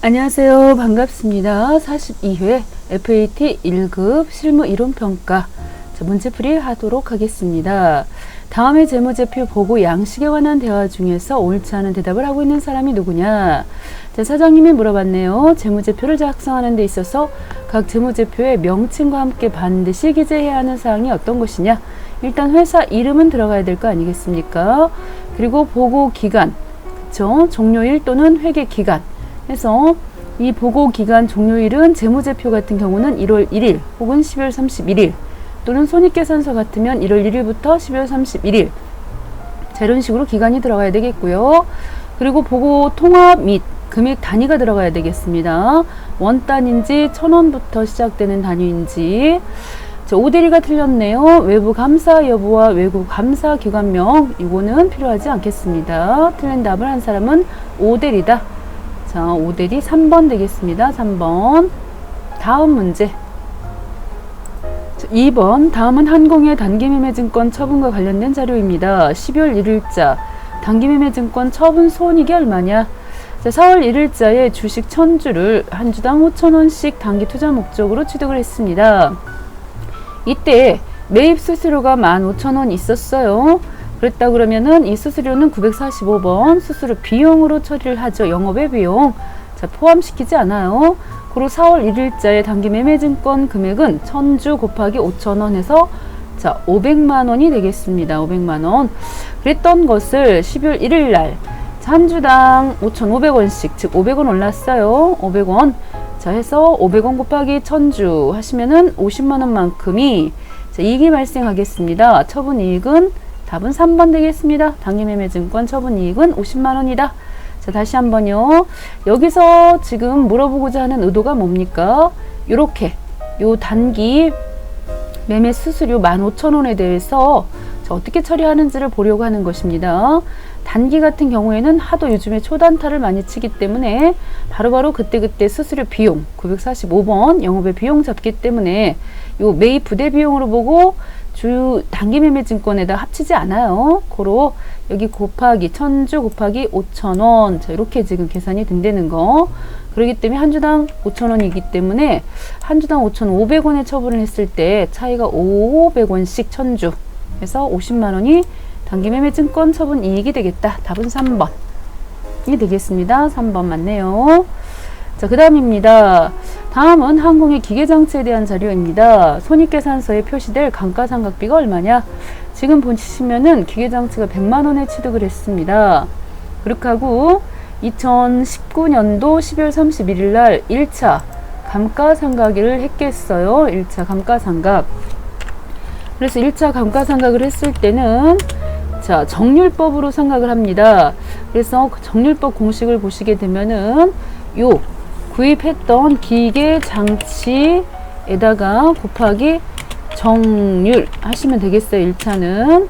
안녕하세요. 반갑습니다. 42회 FAT 1급 실무 이론평가 문제풀이 하도록 하겠습니다. 다음의 재무제표 보고 양식에 관한 대화 중에서 옳지 않은 대답을 하고 있는 사람이 누구냐? 사장님이 물어봤네요. 재무제표를 작성하는 데 있어서 각 재무제표의 명칭과 함께 반드시 기재해야 하는 사항이 어떤 것이냐? 일단 회사 이름은 들어가야 될 거 아니겠습니까? 그리고 보고 기간, 그쵸? 종료일 또는 회계 기간. 해서 이 보고 기간 종료일은 재무제표 같은 경우는 1월 1일 혹은 12월 31일 또는 손익계산서 같으면 1월 1일부터 12월 31일 자, 이런 식으로 기간이 들어가야 되겠고요. 그리고 보고 통합 및 금액 단위가 들어가야 되겠습니다. 원단인지 1000원부터 시작되는 단위인지. 자, 오대리가 틀렸네요. 외부 감사 여부와 외부 감사 기관명 이거는 필요하지 않겠습니다. 틀린 답을 한 사람은 오대리다. 자, 오대리 3번 되겠습니다. 3번. 다음 문제. 2번. 다음은 한공의 단기매매증권 처분과 관련된 자료입니다. 12월 1일자 단기매매증권 처분 손익이 얼마냐? 자, 4월 1일자에 주식 1000주를 한 주당 5,000원씩 단기 투자 목적으로 취득을 했습니다. 이때 매입 수수료가 15,000원 있었어요. 그랬다 그러면은 이 수수료는 945번 수수료 비용으로 처리를 하죠. 영업의 비용. 자, 포함시키지 않아요. 그리고 4월 1일자의 단기 매매증권 금액은 1000주 곱하기 5,000원 해서 자, 500만 원이 되겠습니다. 500만 원. 그랬던 것을 12월 1일 날 한 주당 5,500원씩 즉 500원 올랐어요. 500원. 자, 해서 500원 곱하기 1000주 하시면은 50만 원만큼이 자, 이익이 발생하겠습니다. 처분 이익은 답은 3번 되겠습니다. 단기매매증권 처분이익은 50만 원이다. 자, 다시 한번요. 여기서 지금 물어보고자 하는 의도가 뭡니까? 요렇게 요 단기 매매 수수료 15,000원에 대해서 어떻게 처리하는지를 보려고 하는 것입니다. 단기 같은 경우에는 하도 요즘에 초단타를 많이 치기 때문에 바로바로 그때그때 수수료 비용 945번 영업의 비용 잡기 때문에 요 매입 부대 비용으로 보고 주 단기 매매 증권에다 합치지 않아요. 고로 여기 곱하기 1000주 곱하기 5,000원 자, 이렇게 지금 계산이 된다는 거. 그렇기 때문에 한 주당 5,000원이기 때문에 한 주당 5,500원에 처분을 했을 때 차이가 500원씩 1000주 그래서 50만 원이 단기 매매 증권 처분 이익이 되겠다. 답은 3번이 되겠습니다. 3번 맞네요. 자, 그 다음입니다. 다음은 항공의 기계장치에 대한 자료입니다. 손익계산서에 표시될 감가상각비가 얼마냐? 지금 보시면은 기계장치가 100만원에 취득을 했습니다. 그렇게 하고 2019년도 12월 31일 날 1차 감가상각을 했겠어요. 1차 감가상각. 그래서 1차 감가상각을 했을 때는 자, 정률법으로 상각을 합니다. 그래서 그 정률법 공식을 보시게 되면은 요 구입했던 기계 장치에다가 곱하기 정률 하시면 되겠어요. 1차는.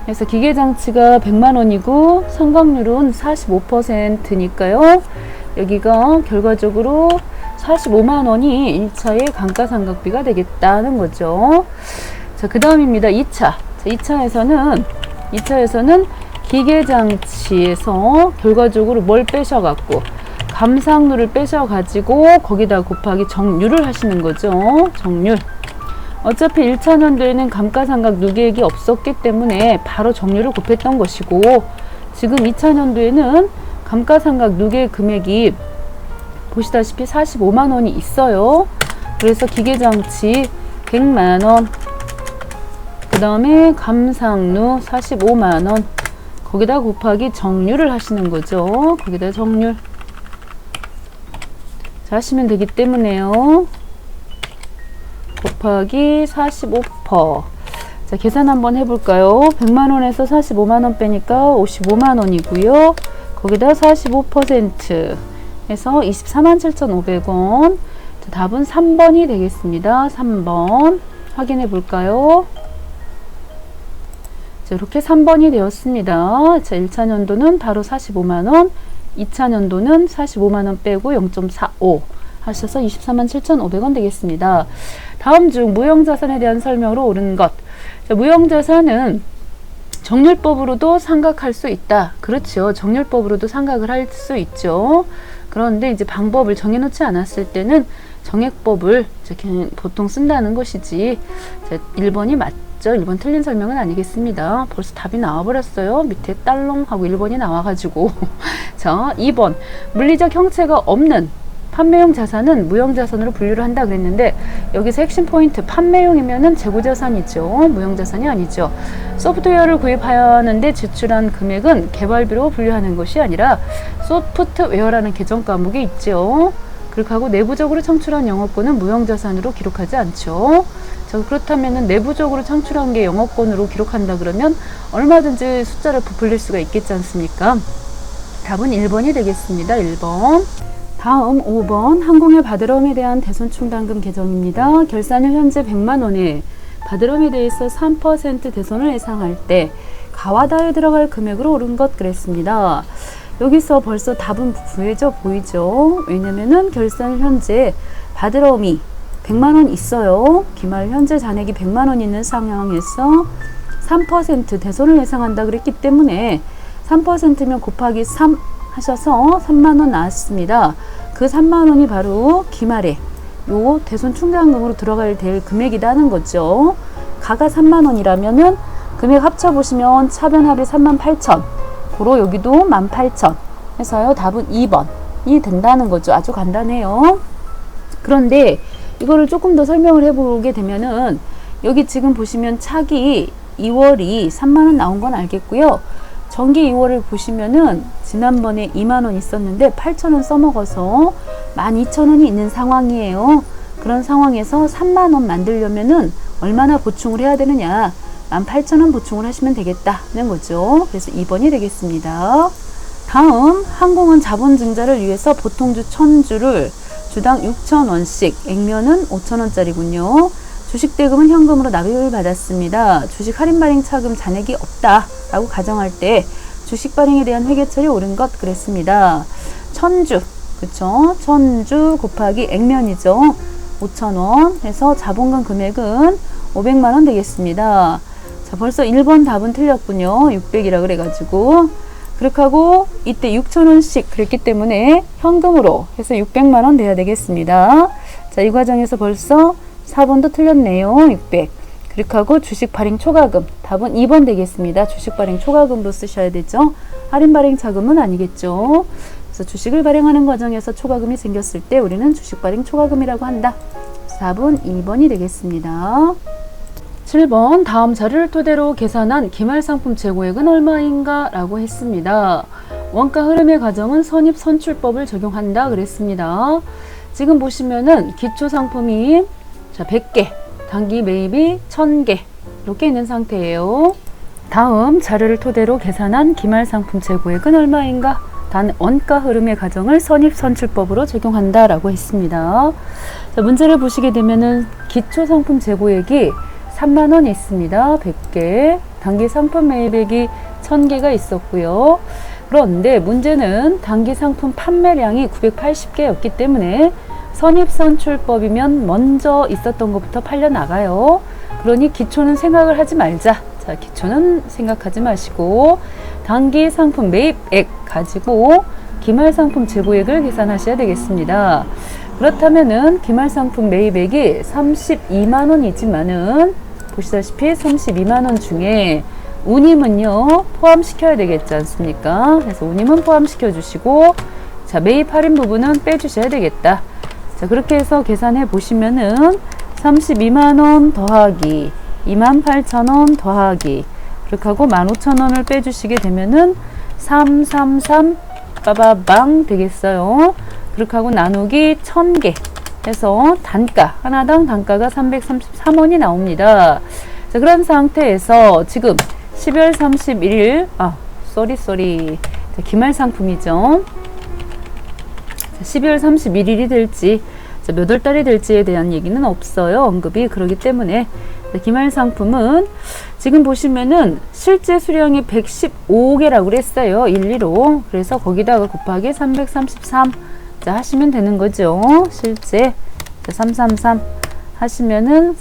그래서 기계 장치가 100만 원이고 상각률은 45%니까요. 여기가 결과적으로 45만 원이 1차의 감가상각비가 되겠다는 거죠. 자, 그 다음입니다. 2차. 자, 2차에서는 기계장치에서 결과적으로 뭘 빼셔갖고 감상률을 빼셔가지고 거기다 곱하기 정률을 하시는 거죠. 정률. 어차피 1차 년도에는 감가상각 누계액이 없었기 때문에 바로 정률을 곱했던 것이고 지금 2차 년도에는 감가상각 누계 금액이 보시다시피 45만 원이 있어요. 그래서 기계장치 100만 원 그 다음에 감상루 45만 원 거기다 곱하기 정률을 하시는 거죠. 거기다 정률 자, 하시면 되기 때문에요. 곱하기 45%. 자, 계산 한번 해볼까요? 100만원에서 45만원 빼니까 55만원이고요. 거기다 45% 해서 247,500원. 자, 답은 3번이 되겠습니다. 3번. 확인해 볼까요? 자, 이렇게 3번이 되었습니다. 자, 1차 년도는 바로 45만원. 2차 년도는 45만원 빼고 0.45 하셔서 247,500원 되겠습니다. 다음 중 무형자산에 대한 설명으로 옳은 것. 자, 무형자산은 정률법으로도 상각할 수 있다. 그렇죠. 정률법으로도 상각을 할 수 있죠. 그런데 이제 방법을 정해놓지 않았을 때는 정액법을 이제 보통 쓴다는 것이지. 자, 1번이 맞죠? 1번 틀린 설명은 아니겠습니다. 벌써 답이 나와버렸어요. 밑에 딸롱 하고 1번이 나와가지고. 자, 2번 물리적 형체가 없는 판매용 자산은 무형자산으로 분류를 한다 그랬는데, 여기서 핵심 포인트, 판매용이면은 재고자산이죠. 무형자산이 아니죠. 소프트웨어를 구입하는데 지출한 금액은 개발비로 분류하는 것이 아니라 소프트웨어라는 계정 과목이 있죠. 그렇게 하고 내부적으로 창출한 영업권은 무형자산으로 기록하지 않죠. 자, 그렇다면은 내부적으로 창출한 게 영업권으로 기록한다 그러면 얼마든지 숫자를 부풀릴 수가 있겠지 않습니까? 답은 1번이 되겠습니다. 1번. 다음 5번 항공의 바드럼에 대한 대손충당금 개정입니다. 결산일 현재 100만 원에 바드럼에 대해서 3% 대손을 예상할 때 가와다에 들어갈 금액으로 오른 것 그랬습니다. 여기서 벌써 답은 구해져 보이죠. 왜냐면은 결산일 현재 바드럼이 100만 원 있어요. 기말 현재 잔액이 100만 원 있는 상황에서 3% 대손을 예상한다 그랬기 때문에 3%면 곱하기 3 하셔서 3만 원 나왔습니다. 그 3만 원이 바로 기말에 요 대손 충당금으로 들어갈 될 금액이라는 거죠. 가가 3만 원이라면은 금액 합쳐보시면 차변합이 38,000. 고로 여기도 18,000 해서요. 답은 2번이 된다는 거죠. 아주 간단해요. 그런데 이거를 조금 더 설명을 해보게 되면은 여기 지금 보시면 차기 2월이 3만 원 나온 건 알겠고요. 정기 2월을 보시면은 지난번에 2만 원 있었는데 8,000원 써먹어서 12,000원이 있는 상황이에요. 그런 상황에서 3만 원 만들려면은 얼마나 보충을 해야 되느냐? 18,000원 보충을 하시면 되겠다는 거죠. 그래서 2번이 되겠습니다. 다음 항공은 자본 증자를 위해서 보통주 1000주를 주당 6,000원씩, 액면은 5,000원짜리군요. 주식 대금은 현금으로 납입을 받았습니다. 주식 할인 발행 차금 잔액이 없다라고 가정할 때 주식 발행에 대한 회계처리 옳은 것 그랬습니다. 1000주, 그쵸? 1000주 곱하기 액면이죠. 5,000원 해서 자본금 금액은 500만 원 되겠습니다. 자, 벌써 1번 답은 틀렸군요. 600이라 그래가지고. 그렇게 하고 이때 6,000원씩 그랬기 때문에 현금으로 해서 600만 원 돼야 되겠습니다. 자, 이 과정에서 벌써 4번도 틀렸네요. 600. 그렇게 하고 주식 발행 초과금. 답은 2번 되겠습니다. 주식 발행 초과금으로 쓰셔야 되죠. 할인 발행 차금은 아니겠죠. 그래서 주식을 발행하는 과정에서 초과금이 생겼을 때 우리는 주식 발행 초과금이라고 한다. 답은 2번이 되겠습니다. 7번 다음 자료를 토대로 계산한 기말상품 재고액은 얼마인가 라고 했습니다. 원가 흐름의 가정은 선입선출법을 적용한다 그랬습니다. 지금 보시면은 기초상품이 100개, 단기 매입이 1000개 이렇게 있는 상태예요. 다음 자료를 토대로 계산한 기말상품 재고액은 얼마인가? 단 원가 흐름의 가정을 선입선출법으로 적용한다 라고 했습니다. 자, 문제를 보시게 되면은 기초상품 재고액이 3만 원 있습니다. 100개. 단기 상품 매입액이 1000개가 있었고요. 그런데 문제는 단기 상품 판매량이 980개였기 때문에 선입선출법이면 먼저 있었던 것부터 팔려 나가요. 그러니 기초는 생각을 하지 말자. 자, 기초는 생각하지 마시고 단기 상품 매입액 가지고 기말 상품 재고액을 계산하셔야 되겠습니다. 그렇다면은 기말 상품 매입액이 32만 원이지만은 보시다시피 32만 원 중에 운임은요 포함시켜야 되겠지 않습니까? 그래서 운임은 포함시켜 주시고 자, 매입 할인 부분은 빼주셔야 되겠다. 자, 그렇게 해서 계산해 보시면은 32만 원 더하기 28,000원 더하기 그렇게 하고 15,000원을 빼주시게 되면은 333 빠바방 되겠어요. 그렇게 하고 나누기 1000개 해서 단가 하나당 단가가 333원이 나옵니다. 자, 그런 상태에서 지금 12월 31일 자, 기말 상품이죠. 자, 12월 31일이 될지 자, 몇 월 달이 될지에 대한 얘기는 없어요. 언급이. 그렇기 때문에 자, 기말 상품은 지금 보시면은 실제 수량이 115개라고 그랬어요. 115. 그래서 거기다가 곱하기 333 자, 하시면 되는 거죠. 실제 333 하시면은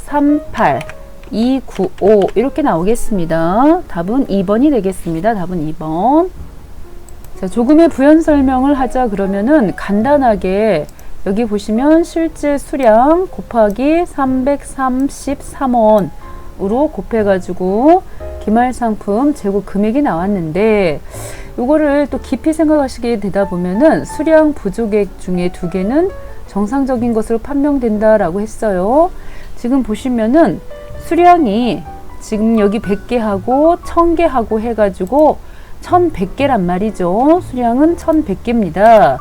38295 이렇게 나오겠습니다. 답은 2번이 되겠습니다. 답은 2번. 자, 자, 조금의 부연 설명을 하자 그러면은 간단하게 여기 보시면 실제 수량 곱하기 333원으로 곱해가지고 기말상품 재고 금액이 나왔는데, 이거를 또 깊이 생각하시게 되다 보면은 수량 부족액 중에 2개는 정상적인 것으로 판명된다라고 했어요. 지금 보시면은 수량이 지금 여기 100개하고 1000개하고 해가지고 1100개란 말이죠. 수량은 1100개입니다.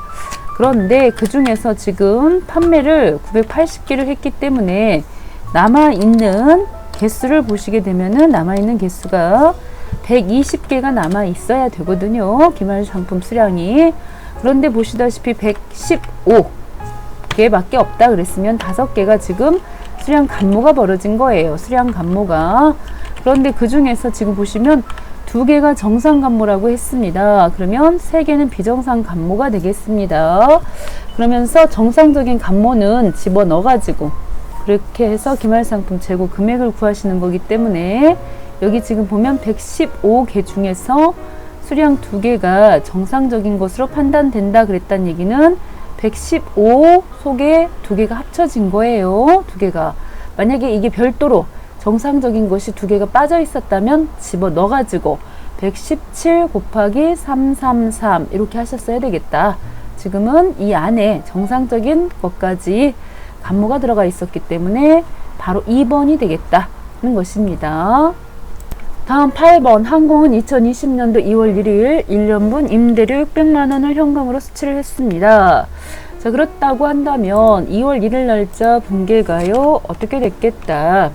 그런데 그 중에서 지금 판매를 980개를 했기 때문에 남아있는 개수를 보시게 되면은 남아있는 개수가 120개가 남아 있어야 되거든요. 기말 상품 수량이. 그런데 보시다시피 115개밖에 없다 그랬으면 5개가 지금 수량 감모가 벌어진 거예요. 수량 감모가. 그런데 그 중에서 지금 보시면 2개가 정상 감모라고 했습니다. 그러면 3개는 비정상 감모가 되겠습니다. 그러면서 정상적인 감모는 집어넣어 가지고 그렇게 해서 기말상품 재고 금액을 구하시는 거기 때문에, 여기 지금 보면 115개 중에서 수량 2개가 정상적인 것으로 판단된다 그랬다는 얘기는 115 속에 2개가 합쳐진 거예요. 2개가. 만약에 이게 별도로 정상적인 것이 2개가 빠져 있었다면 집어 넣어가지고 117 곱하기 333 이렇게 하셨어야 되겠다. 지금은 이 안에 정상적인 것까지 감모가 들어가 있었기 때문에 바로 2번이 되겠다는 것입니다. 다음 8번, 항공은 2020년도 2월 1일 1년분 임대료 600만원을 현금으로 수취를 했습니다. 자, 그렇다고 한다면 2월 1일 날짜 분계가요 어떻게 됐겠다.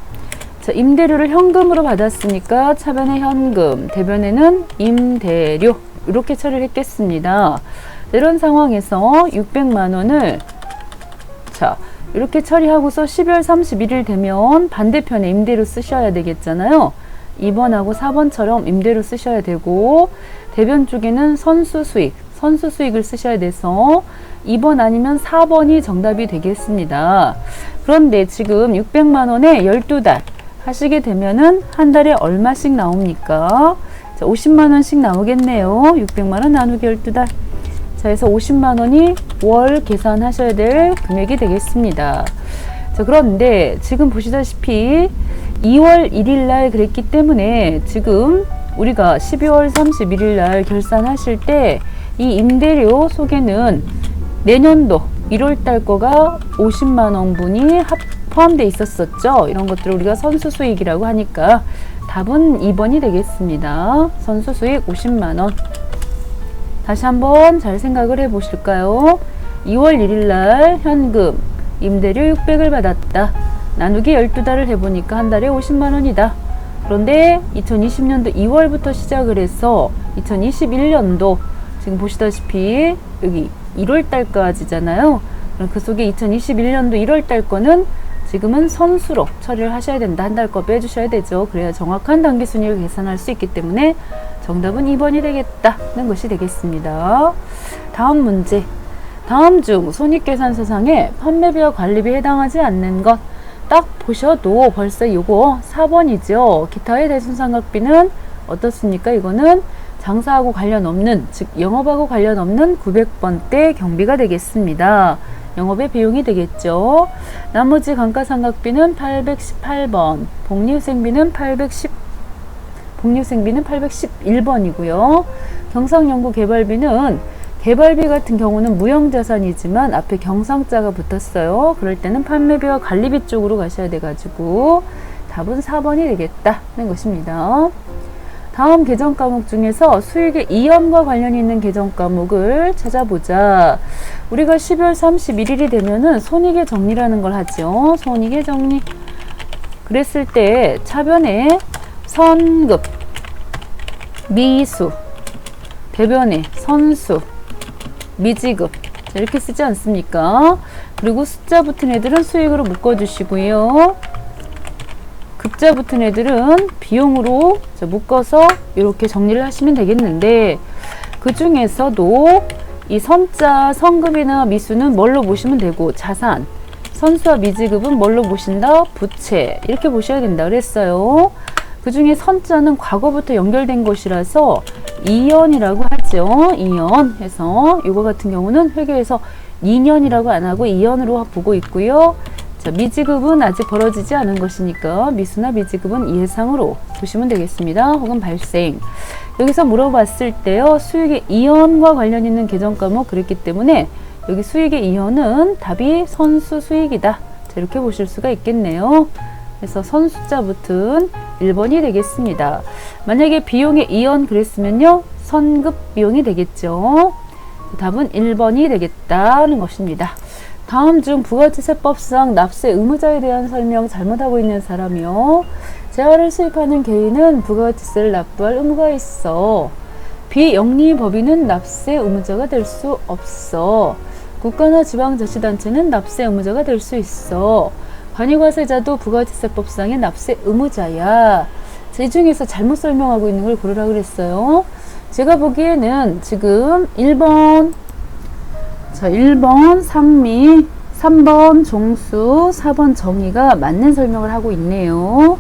자, 임대료를 현금으로 받았으니까 차변에 현금, 대변에는 임대료 이렇게 처리를 했겠습니다. 이런 상황에서 600만원을 자 이렇게 처리하고서 12월 31일 되면 반대편에 임대료 쓰셔야 되겠잖아요. 2번하고 4번처럼 임대료 쓰셔야 되고, 대변 쪽에는 선수 수익을 쓰셔야 돼서 2번 아니면 4번이 정답이 되겠습니다. 그런데 지금 600만원에 12달 하시게 되면은 한 달에 얼마씩 나옵니까? 자, 50만원씩 나오겠네요. 600만원 나누기 12달. 자, 그래서 50만원이 월 계산하셔야 될 금액이 되겠습니다. 자, 그런데 지금 보시다시피 2월 1일 날 그랬기 때문에 지금 우리가 12월 31일 날 결산하실 때 이 임대료 속에는 내년도 1월 달 거가 50만원 분이 포함되어 있었었죠. 이런 것들을 우리가 선수 수익이라고 하니까 답은 2번이 되겠습니다. 선수 수익 50만원. 다시 한번 잘 생각을 해 보실까요? 2월 1일 날 현금 임대료 600을 받았다. 나누기 12달을 해보니까 한 달에 50만원이다. 그런데 2020년도 2월부터 시작을 해서 2021년도 지금 보시다시피 여기 1월달까지잖아요. 그 속에 2021년도 1월달 거는 지금은 선수로 처리를 하셔야 된다. 한 달 거 빼주셔야 되죠. 그래야 정확한 단기순이익을 계산할 수 있기 때문에 정답은 2번이 되겠다는 것이 되겠습니다. 다음 문제. 다음 중 손익계산서상에 판매비와 관리비에 해당하지 않는 것 딱 보셔도 벌써 요거 4번이죠. 기타의 대손상각비는 어떻습니까? 이거는 장사하고 관련 없는, 즉 영업하고 관련 없는 900번대 경비가 되겠습니다. 영업의 비용이 되겠죠. 나머지 감가상각비는 818번, 복리후생비는 811번이고요. 경상연구개발비는 개발비 같은 경우는 무형자산이지만 앞에 경상자가 붙었어요. 그럴 때는 판매비와 관리비 쪽으로 가셔야 돼가지고 답은 4번이 되겠다는 것입니다. 다음 계정 과목 중에서 수익의 이연과 관련이 있는 계정 과목을 찾아보자. 우리가 12월 31일이 되면은 손익의 정리라는 걸 하죠. 손익의 정리. 그랬을 때 차변에 선급, 미수, 대변에 선수, 미지급 이렇게 쓰지 않습니까? 그리고 숫자 붙은 애들은 수익으로 묶어주시고요. 급자 붙은 애들은 비용으로 묶어서 이렇게 정리를 하시면 되겠는데, 그 중에서도 이 선자, 선급이나 미수는 뭘로 보시면 되고, 자산, 선수와 미지급은 뭘로 보신다? 부채. 이렇게 보셔야 된다 그랬어요. 그 중에 선자는 과거부터 연결된 것이라서 이연이라고 하지 되겠죠. 2년 해서 요거 같은 경우는 회계에서 2년이라고 안 하고 2년으로 보고 있고요. 자, 미지급은 아직 벌어지지 않은 것이니까 미수나 미지급은 예상으로 보시면 되겠습니다. 혹은 발생. 여기서 물어봤을 때요. 수익의 이연과 관련 있는 계정 과목 그랬기 때문에 여기 수익의 이연은 답이 선수 수익이다. 자, 이렇게 보실 수가 있겠네요. 그래서 선수자 붙은 1번이 되겠습니다. 만약에 비용의 이연 그랬으면요. 선급 비용이 되겠죠. 답은 1번이 되겠다는 것입니다. 다음 중 부가가치세법상 납세 의무자에 대한 설명 잘못하고 있는 사람이요. 재화를 수입하는 개인은 부가가치세를 납부할 의무가 있어. 비영리법인은 납세 의무자가 될 수 없어. 국가나 지방자치단체는 납세 의무자가 될 수 있어. 관유과세자도 부가가치세법상의 납세 의무자야. 이 중에서 잘못 설명하고 있는 걸 고르라 그랬어요. 제가 보기에는 지금 1번, 자, 1번 상미, 3번 종수, 4번 정의가 맞는 설명을 하고 있네요.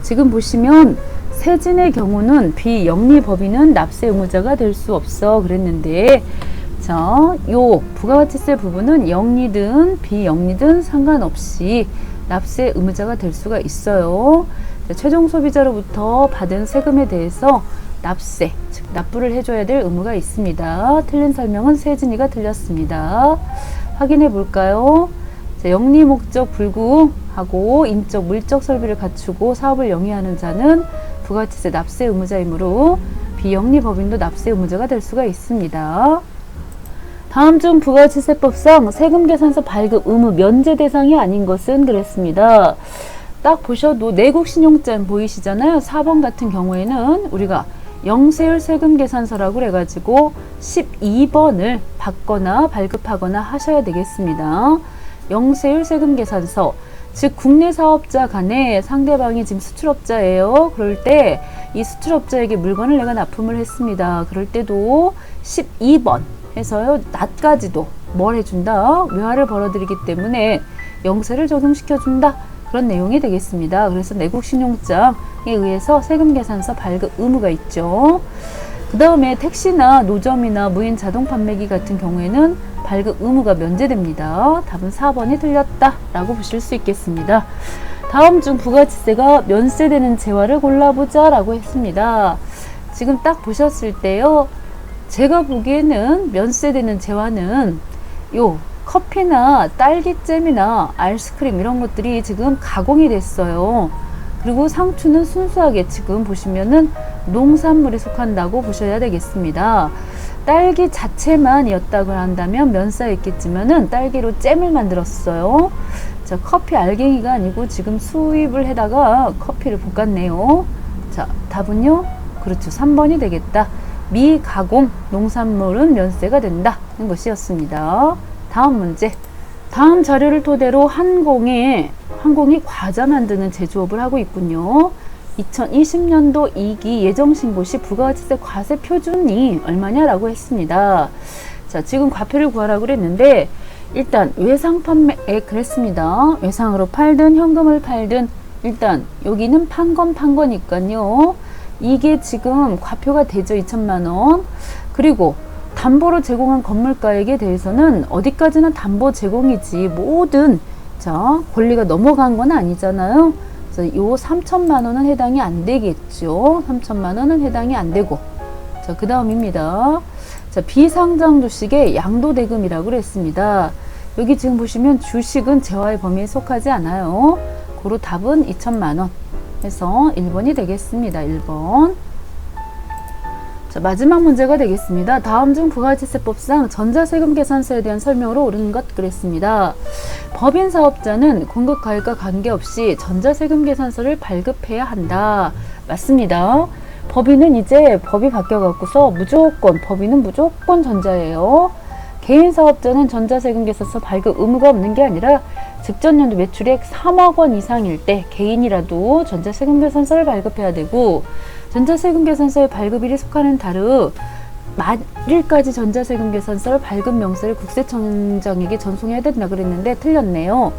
지금 보시면 세진의 경우는 비영리법인은 납세 의무자가 될 수 없어 그랬는데, 자, 요 부가가치세 부분은 영리든 비영리든 상관없이 납세 의무자가 될 수가 있어요. 자, 최종 소비자로부터 받은 세금에 대해서 납세, 즉 납부를 해줘야 될 의무가 있습니다. 틀린 설명은 세진이가 틀렸습니다. 확인해 볼까요? 자, 영리 목적 불구하고 인적 물적 설비를 갖추고 사업을 영위하는 자는 부가가치세 납세 의무자이므로 비영리 법인도 납세 의무자가 될 수가 있습니다. 다음 중 부가가치세법상 세금계산서 발급 의무 면제 대상이 아닌 것은 그랬습니다. 딱 보셔도 내국신용증 보이시잖아요. 4번 같은 경우에는 우리가 영세율 세금계산서라고 해가지고 12번을 받거나 발급하거나 하셔야 되겠습니다. 영세율 세금계산서, 즉 국내 사업자 간에 상대방이 지금 수출업자예요. 그럴 때 이 수출업자에게 물건을 내가 납품을 했습니다. 그럴 때도 12번 해서요. 낮까지도 뭘 해준다? 외화를 벌어들이기 때문에 영세를 적용시켜준다. 그런 내용이 되겠습니다. 그래서 내국신용장에 의해서 세금계산서 발급 의무가 있죠. 그 다음에 택시나 노점이나 무인 자동 판매기 같은 경우에는 발급 의무가 면제됩니다. 답은 4번이 틀렸다라고 보실 수 있겠습니다. 다음 중 부가가치세가 면세되는 재화를 골라보자 라고 했습니다. 지금 딱 보셨을 때요. 제가 보기에는 면세되는 재화는 요 커피나 딸기잼이나 아이스크림 이런 것들이 지금 가공이 됐어요. 그리고 상추는 순수하게 지금 보시면은 농산물에 속한다고 보셔야 되겠습니다. 딸기 자체만이었다고 한다면 면세했겠지만은 딸기로 잼을 만들었어요. 자, 커피 알갱이가 아니고 지금 수입을 해다가 커피를 볶았네요. 자, 답은요? 그렇죠. 3번이 되겠다. 미가공 농산물은 면세가 된다는 것이었습니다. 다음 문제. 다음 자료를 토대로 항공이 과자 만드는 제조업을 하고 있군요. 2020년도 2기 예정신고 시 부가가치세 과세 표준이 얼마냐라고 했습니다. 자, 지금 과표를 구하라고 그랬는데 일단 외상 판매액 그랬습니다. 외상으로 팔든 현금을 팔든 일단 여기는 판 거니까요. 이게 지금 과표가 되죠. 2천만 원. 그리고 담보로 제공한 건물가액에 대해서는 어디까지나 담보 제공이지 모든 자 권리가 넘어간 건 아니잖아요. 그래서 요 3천만 원은 해당이 안 되겠죠. 3천만 원은 해당이 안 되고 자, 그 다음입니다. 자, 비상장 주식의 양도대금이라고 그랬습니다. 여기 지금 보시면 주식은 재화의 범위에 속하지 않아요. 고로 답은 2천만 원 해서 1번이 되겠습니다. 1번. 자, 마지막 문제가 되겠습니다. 다음 중 부가가치세법상 전자세금계산서에 대한 설명으로 옳은 것 그랬습니다. 법인 사업자는 공급가액과 관계없이 전자세금계산서를 발급해야 한다. 맞습니다. 법인은 이제 법이 바뀌어갖고서 법인은 무조건 전자예요. 개인 사업자는 전자세금계산서 발급 의무가 없는 게 아니라 직전년도 매출액 3억 원 이상일 때 개인이라도 전자세금계산서를 발급해야 되고 전자세금계산서의 발급일이 속하는 달의 말일까지 전자세금계산서를 발급 명세를 국세청장에게 전송해야 된다 그랬는데 틀렸네요.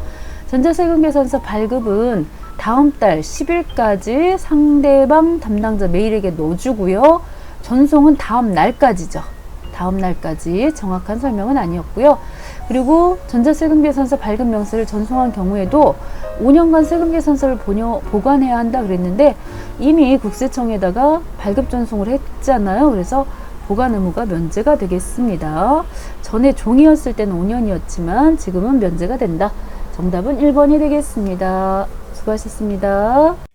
전자세금계산서 발급은 다음 달 10일까지 상대방 담당자 메일에게 넣어주고요. 전송은 다음 날까지죠. 다음 날까지 정확한 설명은 아니었고요. 그리고 전자세금계산서 발급 명세를 전송한 경우에도 5년간 세금계산서를 보관해야 한다 그랬는데 이미 국세청에다가 발급 전송을 했잖아요. 그래서 보관 의무가 면제가 되겠습니다. 전에 종이였을 때는 5년이었지만 지금은 면제가 된다. 정답은 1번이 되겠습니다. 수고하셨습니다.